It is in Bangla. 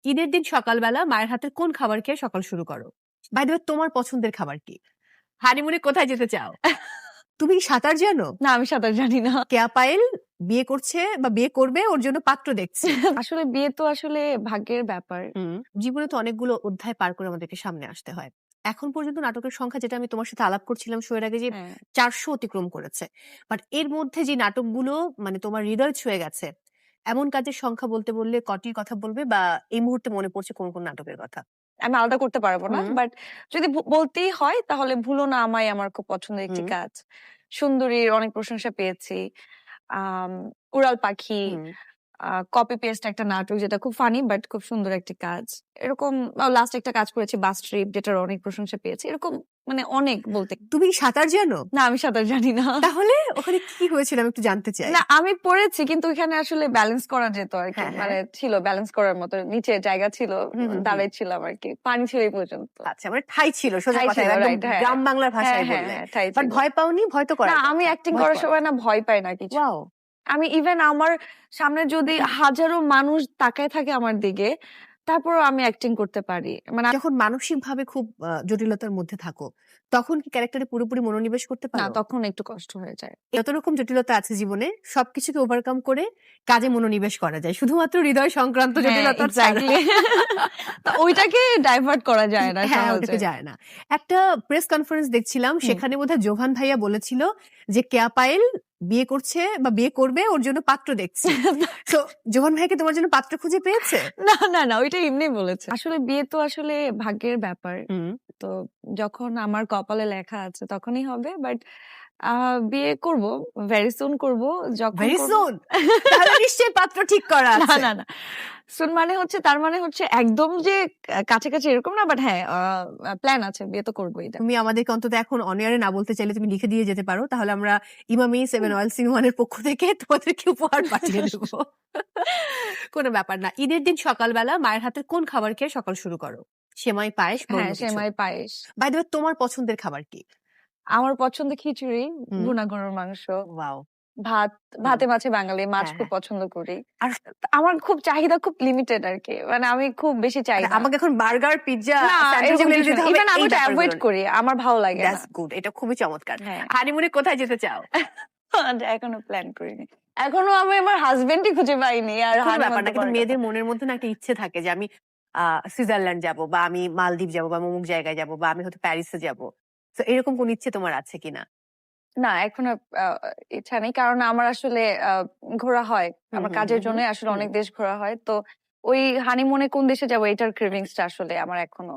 ঈদের দিন সকালবেলা মায়ের হাতের কোন খাবার খেয়ে সকাল শুরু করো? বাই দ্য ওয়ে, তোমার পছন্দের খাবার কি? হানিমুনে কোথায় যেতে চাও? তুমি কি সাঁতার জানো? না, আমি সাঁতার জানি না। কেয়া পায়েল বিয়ে করছে বা বিয়ে করবে, ওর জন্য পাত্র দেখছে। আসলে বিয়ে তো আসলে ভাগ্যের ব্যাপার। জীবনে তো অনেকগুলো অধ্যায় পার করে আমাদেরকে সামনে আসতে হয়। এখন পর্যন্ত নাটকের সংখ্যা, যেটা আমি তোমার সাথে আলাপ করছিলাম শোয়ের আগে, যে হ্যাঁ। 400 অতিক্রম করেছে। বাট এর মধ্যে যে নাটকগুলো মানে তোমার হৃদয় ছুঁয়ে গেছে, এমন কাজের সংখ্যা বলতে বললে কটির কথা বলবে, বা এই মুহূর্তে মনে পড়ছে কোন কোন নাটকের কথা? আমি আলাদা করতে পারবো না, বাট যদি বলতেই হয় তাহলে ভুলো না আমায় আমার খুব পছন্দের একটি কাজ। সুন্দরীর অনেক প্রশংসা পেয়েছি। উড়াল পাখি, কপি পেস্ট একটা নাটক যেটা খুব ফানি বাট খুব সুন্দর একটি কাজ। এরকম লাস্ট একটা কাজ করেছি বাস ট্রিপ, যেটার অনেক প্রশংসা পেয়েছি। এরকম মানে অনেক বলতে। তুমি কি সাঁতার জানো? না, আমি সাঁতার জানি না। তাহলে ওখানে কি হয়েছিল আমি একটু জানতে চাই। না, আমি পড়েছি কিন্তু ওখানে আসলে ব্যালেন্স করা যেত আর কি। হ্যাঁ, হ্যাঁ। মানে ছিল ব্যালেন্স করার মতো, নিচে জায়গা ছিল, দাঁড়াই ছিলাম আর কি। পানি ছিল এই পর্যন্ত। আচ্ছা, মানে ঠাই ছিল, সোজা ঠাই কথা, ছিল, একদম right, হ্যাঁ। গ্রাম বাংলার ভাষায় হ্যাঁ, বললে। হ্যাঁ, ঠাই বাট ছিল। ভয় পাওনি? ভয় তো না, করার আমি কথা। অ্যাক্টিং ভয় করার পাও? সময় না ভয় পাই না কিছু। ওয়াও। আমি ইভেন আমার সামনে যদি হাজারো মানুষ তাকায় থাকে আমার দিকে, তারপরেও আমি অ্যাক্টিং করতে পারি। মানে যখন মানসিকভাবে খুব জটিলতার মধ্যে থাকো, তখন কি ক্যারেক্টারে পুরোপুরি মনোনিবেশ করতে না, পারো? তখন একটু কষ্ট হয়ে যায়। যত রকম জটিলতা আছে জীবনে, সবকিছুকে ওভারকাম করে কাজে মনোনিবেশ করা যায়, শুধুমাত্র হৃদয় সংক্রান্ত হ্যাঁ, জটিলতা ছাড়া। এক্স্যাক্টলি। তো ওইটাকে ডাইভার্ট করা যায় না হ্যাঁ, সহজে। ওটাকে যায় না। একটা প্রেস কনফারেন্স দেখছিলাম, সেখানে বোধহয় জোভান ভাইয়া বলেছিল যে কেয়া পায়েল বিয়ে করছে বা বিয়ে করবে, ওর জন্য পাত্র দেখছে। তো জোভান ভাইকে তোমার জন্য পাত্র খুঁজে পেয়েছে? না, না, না, ওইটা এমনি বলেছে। আসলে বিয়ে তো আসলে ভাগ্যের ব্যাপার। তো যখন আমার কপালে লেখা আছে তখনই হবে। বাট বিয়ে করব, ভেরি সুন করব। যখন ভেরি করব সুন? তাহলে নিশ্চয়ই পাত্র ঠিক করা না, আছে। না, না। সুন মানে হচ্ছে, তার মানে হচ্ছে একদম যে কাছাকাছি এরকম না, বাট হ্যাঁ, প্ল্যান আছে, বিয়ে তো করবোই এটা। তুমি আমাদেরকে অন্তত এখন অন এয়ারে না বলতে চাইলে তুমি লিখে দিয়ে যেতে পারো, তাহলে আমরা ইমামি 7 অয়েল সিনেমানের পক্ষ থেকে তোমাদেরকে উপহার পাঠিয়ে দেব। কোনো ব্যাপার না। ঈদের দিন সকালবেলা মায়ের হাতের কোন খাবার খেয়ে সকাল শুরু করো? সেমাই, পায়েস বা হ্যাঁ, অন্য কিছু? সেমাই পায়েস। বাই দ্য ওয়ে, তোমার পছন্দের খাবার কি? আমার পছন্দ খিচুড়ি, ভুনা গরুর মাংস, ওয়াও। ভাত, ভাতে মাছে বাঙালি, মাছ হ্যাঁ, খুব হ্যাঁ। পছন্দ করি। আর আমার খুব চাহিদা খুব লিমিটেড আরকি। মানে আমি খুব বেশি চাই না। আমাকে এখন বার্গার, পিজ্জা, না, স্যান্ডউইচ এরকম এগুলো কিছু দিতে না। হবে, ইভেন আমি এই ওটা ব্যাপারগুলো এভয়েড করি। আমার ভালো লাগে না। That's good. এটা খুবই চমৎকার। হ্যাঁ। হানিমুনে কোথায় যেতে চাও? এখনো প্ল্যান করিনি। এখনো আমি আমার হাসব্যান্ডই খুঁজে পাইনি। আর কোনো ব্যাপার হানিমুন না, তো কিন্তু পরের মেয়েদের কথা। মনের মধ্যে না একটা ইচ্ছে থাকে যে আমি সুইজারল্যান্ড যাব, বা আমি মালদ্বীপ যাব, বা অমুক জায়গায় যাব, বা আমি হয়তো প্যারিসে যাব। তো এরকম কোন ইচ্ছে তোমার আছে কিনা? না, এখনো ইচ্ছা নেই। কারণ আমার আসলে ঘোরা হয়। আমার কাজের জন্য আসলে অনেক দেশ ঘোরা হয়। তো ওই হানিমুনে কোন দেশে যাবো এটার ক্রেভিংস টা আসলে আমার এখনো